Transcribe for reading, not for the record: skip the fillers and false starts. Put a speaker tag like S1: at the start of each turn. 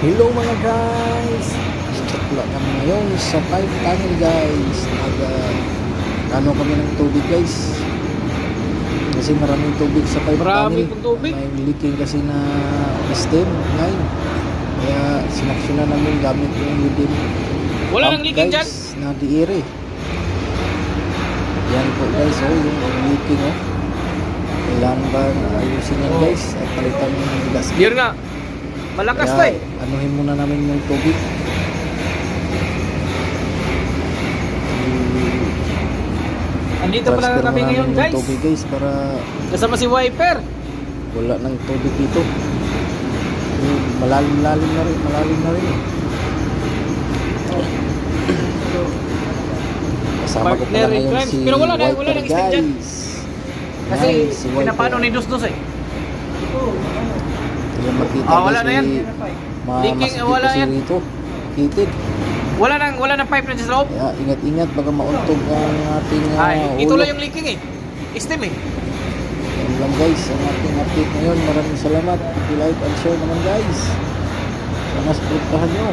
S1: Hello mga guys! Istakla kami ngayon sa pipe tunnel guys. Ano kami ng tubig guys. Kasi maraming tubig sa pipe
S2: Marami
S1: tunnel.
S2: pong tubig.
S1: May leaking kasi na stem line. Kaya sinaksyonan namin gamit yung within
S2: Wala nang leaking dyan?
S1: na diire. Yan po guys, oh, yung leaking oh. Kailangan ba ayusin yan guys at palitan yung gas.
S2: Dear nga, malakas to eh.
S1: Anuhin muna namin yung tubig.
S2: Andito pala
S1: Transfer
S2: kami
S1: muna
S2: ngayon
S1: namin yung
S2: guys.
S1: tubig guys para
S2: Kasama si Wiper.
S1: wala ng tubig dito. Malalim na rin. Kasama ko
S2: Partner
S1: pala
S2: in
S1: ngayon
S2: crimes.
S1: si
S2: Pero wala na
S1: Wiper
S2: stem dyan.
S1: guys.
S2: Kasi
S1: Yan, si Wiper.
S2: pinapano ni Dos eh.
S1: Kaya makita
S2: Wala
S1: guys,
S2: na yan. Leaking,
S1: masikip
S2: wala
S1: kasi
S2: yan.
S1: rito. Kitid.
S2: Wala nang pipe na dyan sa loob.
S1: Kaya ingat-ingat baka mauntog ang ating
S2: Ay, ito
S1: ulo.
S2: lang yung leaking eh. Stem eh.
S1: Yan lang guys ang ating update ngayon. Maraming salamat. I-like and share naman guys. Sana supportahan nyo.